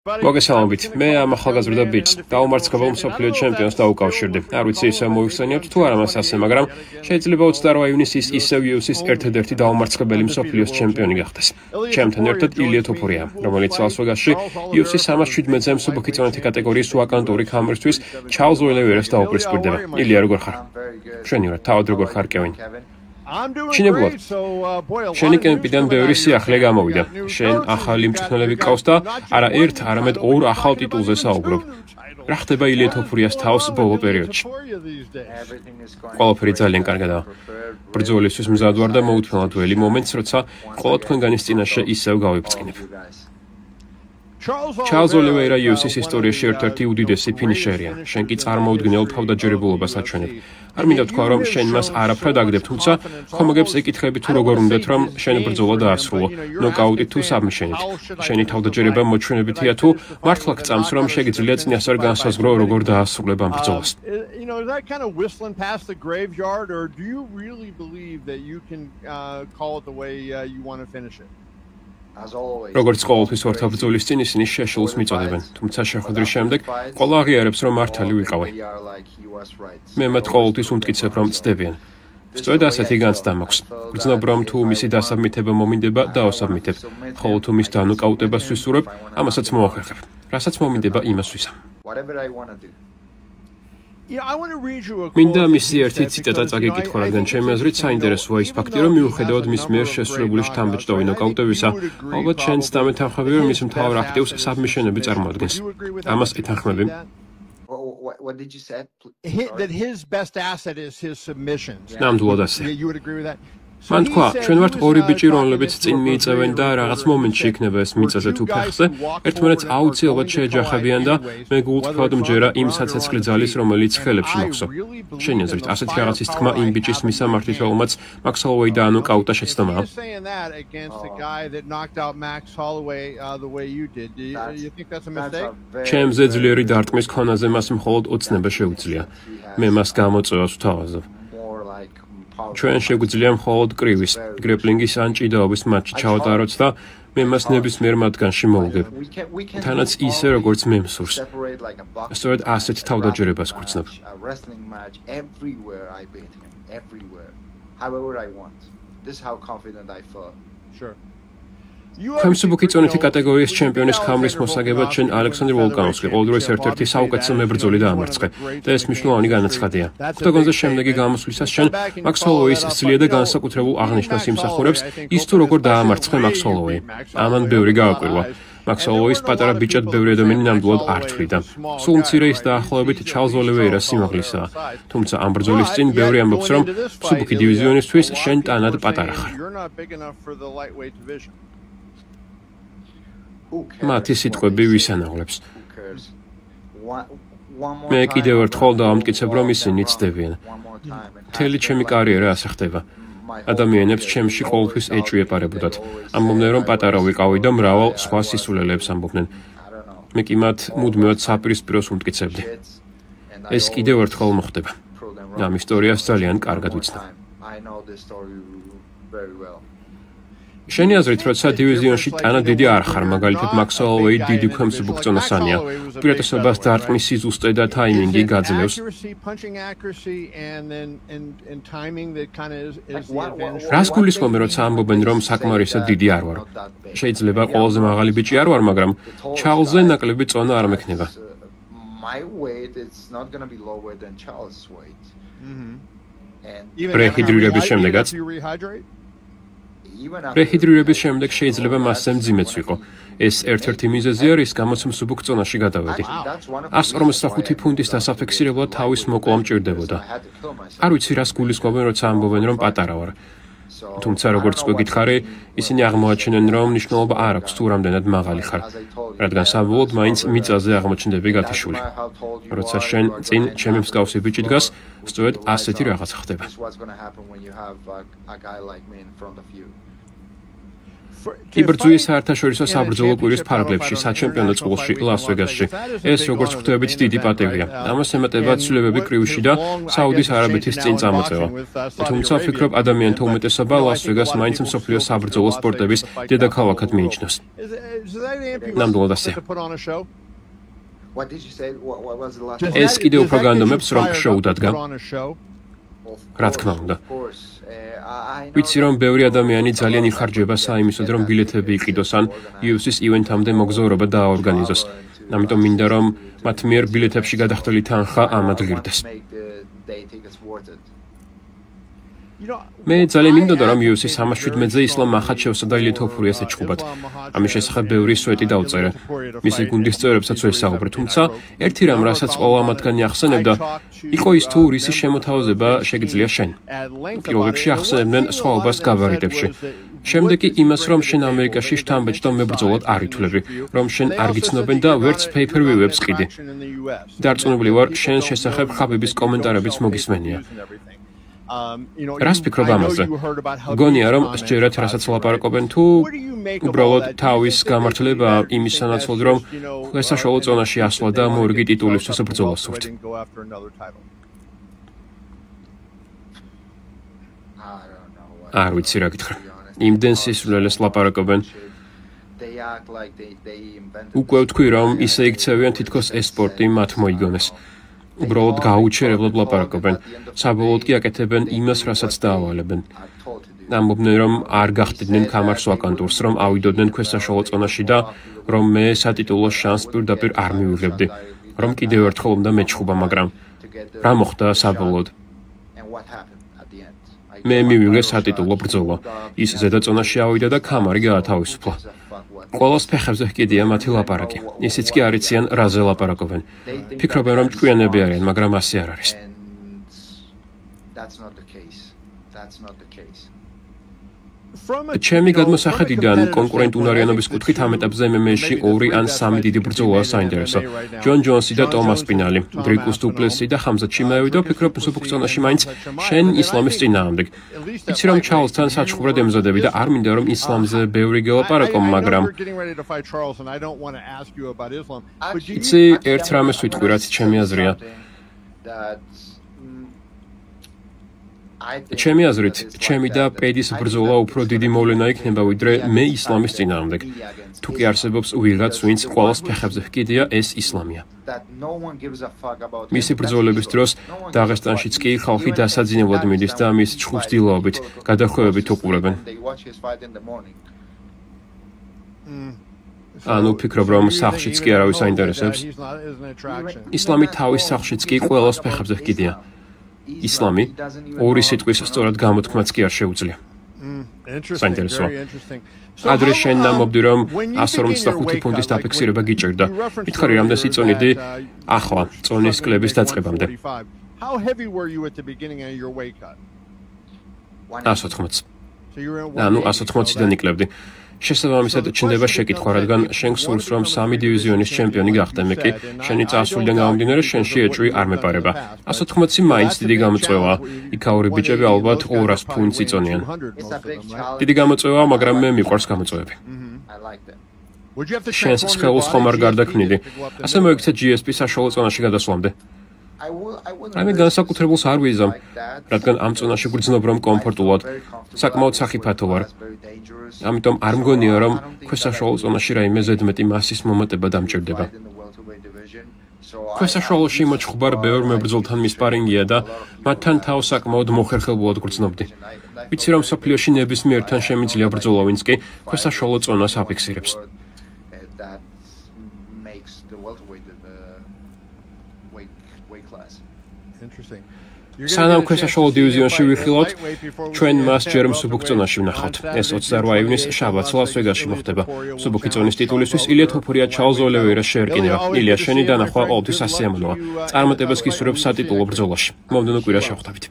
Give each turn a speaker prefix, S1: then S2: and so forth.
S1: მოგესალმებით, მე ამ ახალგაზრდა ბიჭს დაუმარცხებელ მსოფლიო ჩემპიონს დაუკავშირდი. არ ვიცი ისევ მოიხსენიებთ თუ არა მას ასე, მაგრამ შეიძლება 28 ივნისის ისევ UFC-ის ერთ-ერთი დაუმარცხებელი მსოფლიოს ჩემპიონი გახდეს. ჩემთან ერთად ილია თოფურია, რომელიც ლას-ვეგასში UFC 317-ზე მსუბუქი წონითი კატეგორიის უაკანტური ქამრისთვის ჩარლზ ოლივერას დაუპირისპირდება. ილია, როგორ ხარ? შენივრად, თავად როგორ ხარ, კევინ? ჩინებულად, შენი კემპიდან ბევრი სიახლე გამოვიდა. შენ ახალი მწვრთნელები გყავს და არა ერთ, არამედ ორ ახალ ტიტულზე საუბრობ. რა ხდება ილია თოფურიას თავს ბოლო პერიოდში? ყველაფერი ძალიან კარგადაა. ბრძოლისთვის მზად ვარ და მოუთმელა დუელი მომენტს, როცა ყველა თქვენგანის წინაშე ისევ გავიბწყინებ. ჩარლზ ოლივერა UFC-ის ისტორიაში ერთ-ერთი უდიდესი ფინიშერია. შენ კი წარმოუდგენელ თავდაჯერებულობას აჩვენებ. არ მინდა თქვა, რომ შენ მას არაფრად აგდებ, თუმცა ხომაგებს ეკითხები თუ როგორ უნდათ, რომ შენ ბრძოლა დაასრულო, ნოკაუტით თუ საბმიშენით. შენი თავდაჯერება მოჩვენებითია თუ მართლა გწამს, რომ შეგიძლია წინასწარ განსაზღვრო, როგორ დაასრულებ ამ ბრძოლას. როგორც ყოველთვის ვართავბრძოლის წინ ისინი შეშულს მიწოდებენ, თუმცა შეხვედრის შემდეგ ყველა აღიარებს, რომ მართალი ვიყავი. მე მათ ყოველთვის უმტკიცებ, რომ ცდებიან. სწორედ ასეთი განცდა მაქვს. გრძნობ, რომ თუ მისი დასაბმითება მომინდება, დაასაბმითებ, ხოლო თუ მის დანოკაუტებას ვისურვებ, ამასაც მოახერხებ. რასაც მომინდება, იმას ვისამ. მინდა მისი ერთი ციტატა წაგეკითხო, რადგან ჩემი აზრით საინტერესოა ის ფაქტი, რომ მიუხედავად მის მიერ შესრულებული შთამბეჭდავი ნოკაუტებისა, ალბათ შენც დამეთანხმები, რომ მის მთავარ აქტივს საბმიშენები წარმოადგენს. ამას ეთანხმები? ნამდვილად ასე. მან თქვა, ჩვენ ვართ ორი ბიჭი, რომლებიც წინ მიიწევენ და რაღაც მომენტში იქნება ეს მიწაზე თუ ფეხზე, ერთმანეთს აუცილებლად შეეჯახებიან და მე გულწრფელად მჯერა იმ საცეცხლე ძალის, რომელიც ხელებში მაქვს. შენი აზრით, ასეთი რაღაცის თქმა იმ ბიჭის მისამართით, რომელმაც Max Holloway დაანოკაუტა შეცდომაა? ჩემზე ძლიერი დარტყმის ქონაზე მას მხოლოდ ოცნება შეუძლია. მე მას გამოწვევას ვთავაზობ. ჩვენ შეგვიძლია მხოლოდ კრივის, გრეპლინგის ან ჭიდაობის მატჩი ჩავატაროთ და მე მას ნებისმიერ მათგანში მოვუგებ. თანაც ისე, როგორც მე მსურს. სწორედ ასეთ თავდაჯერებას გვგრძნობ. მსუბუქი წონითი კატეგორიის ჩემპიონის ქამრის მოსაგებად შენ ალექსანდრ ვოლკანოვსკი ყოველდღიურ ერთ-ერთი საუკეთესო მებრძოლი დაამარცხე და ეს მნიშვნელოვანი განაცხადია. ოქტაგონზე შემდეგი გამოსვლისას შენ Max Holloway-ის სძლია და განსაკუთრებულ აღნიშვნას იმსახურებს ის თუ როგორ დაამარცხე Max Holloway. ამან ბევრი გააკვირვა. Max Holloway-ის პატარა ბიჭად ბევრი ადამიანი ნამდვილად არ თვლიდა. სულ მცირე ის დაახლოებით ჩარლზ ოლივერას სიმაღლისაა. თუმცა ამ ბრძოლის წინ ბევრი ამბობს, რომ მსუბუქი დივიზიონისთვის შენ ტანად პატარა ხარ. მათი სიტყვები ვისანაღლებს. მე კიდევ ერთხელ დავამტკიცებ, რომ ისინი ცდებიან. მთელი ჩემი კარიერა ასე ხდება. ადამიანებს ჩემში ყოველთვის ეჭვი ეპარებოდათ. ამბობდნენ, რომ პატარა ვიყავი და მრავალ სხვა სისულელეებს ამბობდნენ. მე კი მათ მუდმივად საპირისპიროს უმტკიცებდი. ეს კიდევ ერთხელ მოხდება. ამ ისტორიას ძალიან კარგად ვიცნობ. შენი აზრით, როცა დივიზიონში ტანა დიდი არ ხარ, მაგალითად Max Holloway დიდი მსუბუქწონასანია, უპირატესობას დარტყმის სიზუსტე და ტაიმინგი გაძლევს. რას გულისხმობ, როცა ამბობენ, რომ საკმარისად დიდი არ ვარ? შეიძლება ყველაზე მაღალი ბიჭი არ ვარ, მაგრამ ჩარლზზე ნაკლები წონა არ მექნება. რეჰიდრირების შემდეგაც რეჰიდრირების შემდეგ შეიძლება მასზე მძიმეც ვიყო. ეს ერთ-ერთი მიზეზია, რის გამოც მსუბუქ წონაში გადავედი. 155 ფუნტის დასაფიქსირებლად თავის მოკლა მჭირდებოდა. არ ვიცი, რას გულისხმობენ, როცა ამბობენ, რომ პატარა ვარ. თუმცა, როგორც გვეკითხარი, ისინი აღმოაჩენენ, რომ მნიშვნელობა არ აქვს თუ რამდენად მაღალი ხარ, რადგან საბოლოოდ მაინც მიწაზე აღმოჩნდები გათიშული. როცა შენ წინ ჩემი მსგავსი ბიჭი დგას, სწორედ ასეთი რაღაცა ხდება. იბრძვის საერთაშორისო საბრძოლო კვირის ფარგლებში, საჩემპიონო წყვილში, ლას-ვეგასში. ეს როგორც ხვდებით, დიდი პატივია. ამას ემატება ცვლილებები კრივში და საუდის არაბეთის წინ წამოწევა. თუმცა ვფიქრობ, ადამიანთა უმეტესობა ლას-ვეგას მაინც მსოფლიოს საბრძოლო სპორტების დედაქალაქად მიიჩნევს. ნამდვილად ასე. ეს კიდევ უფრო განდომებს, რომ შოუ დადგა. რა თქმა უნდა. ვიცი, რომ ბევრი ადამიანი ძალიან იხარჯება საიმისოდ, რომ ბილეთები იყიდოს ან UFC-ის ივენთამდე მოგზაურობა დააორგანიზოს. ამიტომ მინდა, რომ მათ მიერ ბილეთებში გადახდელი თანხა ამად ღირდეს. მე ძალიან მინდოდა, რომ UFC-ის 117-ზე ისლამ მახაჩევსა და ილია თოფურიას ეჭყობათ. ამის შესახებ ბევრი სვეტი დავწერე. მისი გუნდის წევრებსაც ვესაუბრე, თუმცა ერთი რამ, რასაც ყველა მათგანი ახსენებდა, იყო ის თუ რისი შემოთავაზება შეგიძლია შენ. პირველ რიგში ახსენებდნენ სხვაობას გაბარიტებში. შემდეგ კი იმას, რომ შენ ამერიკაში შთამბეჭდ და მებრძოლად არ ითვლები, რომ შენ არ გიცნობენ და ვერც pay-per-view-ებს ყიდი. დარწმუნებული ვარ, შენ შესახებ ხაბიბის კომენტარებიც მოგისმენია. რას ფიქრობ ამაზე? გონია, რომ სჯერათ, რასაც ლაპარაკობენ, თუ უბრალოდ თავის გამართლება იმის სანაცვლოდ, რომ საშუალო ზონაში ასვლა და მორგი ტიტულისთვის ბრძოლას სურთ. არ ვიცი რა გითხრა. იმდენ სისულელეს ლაპარაკობენ. უკვე ვთქვი, რომ ისე იქცევიან, თითქოს ეს სპორტი მათ მოიგონეს. უბრალოდ გაუჩერებლად ლაპარაკობენ. საბოლოოდ კი აკეთებენ იმას, რასაც დაავალებენ. ამბობდნენ, რომ არ გახდიდნენ ქამარს ვაკანტურს, რომ ავიდოდნენ ქვესაშუალო ზონაში და რომ მე სატიტულო შანსს პირდაპირ არ მივიღებდი. რომ კიდევ ერთხელ უნდა მეჩხუბა, მაგრამ რა მოხდა საბოლოოდ? მე მივიღე სატიტულო ბრძოლა. ის ზედაწონაში ავიდა და ქამარი გაათავისუფლა. ყველას ფეხებზე ჰკიდია მათი ლაპარაკი. ისიც კი არ იციან, რაზე ლაპარაკობენ. ფიქრობენ, რომ ჭკვიანები არიან, მაგრამ ასე არ არის. ჩემი გადმოსახედიდან კონკურენტუნარიანობის კუთხით ამ ეტაპზე MMA-ში 2 ან 3 დიდი ბრძოლაა საინტერესო. ჯონ ჯონსი და ტომას პინალი, დრიკუს დუპლესი და ხამზატ ჩიმაევი და ვფიქრობ, მსუბუქ-ზონაში მაინც შენ ისლამის წინააღმდეგ. ვიცი, რომ ჩარლსთან საჩხუბრად ემზადები და არ მინდა, რომ ისლამზე ბევრი გელაპარაკო, მაგრამ იცი, ერთ რამეს ვიტყვი, რაც ჩემი აზრია. ჩემი აზრით, ჩემი და პედის ბრძოლა უფრო დიდი მოვლენა იქნება, ვიდრე მე ისლამის წინააღმდეგ. თუ კი არსებობს ვიღაც, ვინც ყველას ფეხებზე ჰკიდია, ეს ისლამია. მისი ბრძოლების დროს დაღესტანშიც კი ხალხი დასაძინებლად მიდის და მის ჩხუბსtildeობით, გადახვევებით უყურებენ. ანუ ფიქრობ, რომ სახლშიც კი არავის აინტერესებს. ისლამი თავის სახლშიც კი ყველას ფეხებზე ჰკიდია. ისლამი ორი სიტყვის სწორად გამოთქმაც კი არ შეუძლია. საინტერესოა. ადრე შენ ნამობდი, რომ 155 ფუნტის დაფიქსირება გიჭირდა. მითხარი, რამდენს იწონიდი ახლა, წონის კლების დაწყებამდე. 180. ანუ 180-დან ikლებდი. შესაბამისად ჩნდება შეკითხვა, რადგან შენ გსურს, რომ 3 დივიზიონის ჩემპიონი გახდე, მე კი შენი წასვლიდან გამომდინარე შენში ეჭვი არ მეპარება. 180 მაინც დიდი გამოწვევაა. იქაური ბიჭები ალბათ 200 ფუნტს იწონიან. დიდი გამოწვევაა, მაგრამ მე მიყვარს გამოწვევები. შენს სხეულს ხომ არ გარდაქმნიდი. ასე მოიქცეთ GSP საშუალო ზონაში გადასვლამდე. მე განსაკუთრებულს არ ვიზამ, რადგან ამ ზონაში გრძნობ, რომ კომფორტულად, საკმაოდ სახიფათო ვარ. ამიტომ არ მგონია, რომ ქვესაშუალო ზონაში რაიმე ზედმეტი მასის მომატება დამჭირდება. ქვესაშუალოში მოჩხუბარ ბევრ მებრძოლთან მისპარინგია და მათთან თავს საკმაოდ მოხერხებულად გრძნობდი. ვიცი, რომ მსოფლიოში ნებისმიერთან შემიძლია ბრძოლა, ვინც კი ქვესაშუალო ზონას აფიქსირებს. სანამ ქვესაშუალო დივიზიონში ვიხილავთ, ჩვენ მას ჯერ მსუბუქ ზონაში ვნახავთ. ეს 28 ივნისს შაბათს ლას-ვეგასში მოხდება. მსუბუქი ზონის ტიტულისთვის ილია თოფურია ჩარლზ ოლივეირას შეერკინება. ილია, შენი დანახვა ყოველთვის ასეამოა. წარმატებას გისურვებ სატიტულო ბრძოლაში. მომდევნო კვირაში შევხვდებით.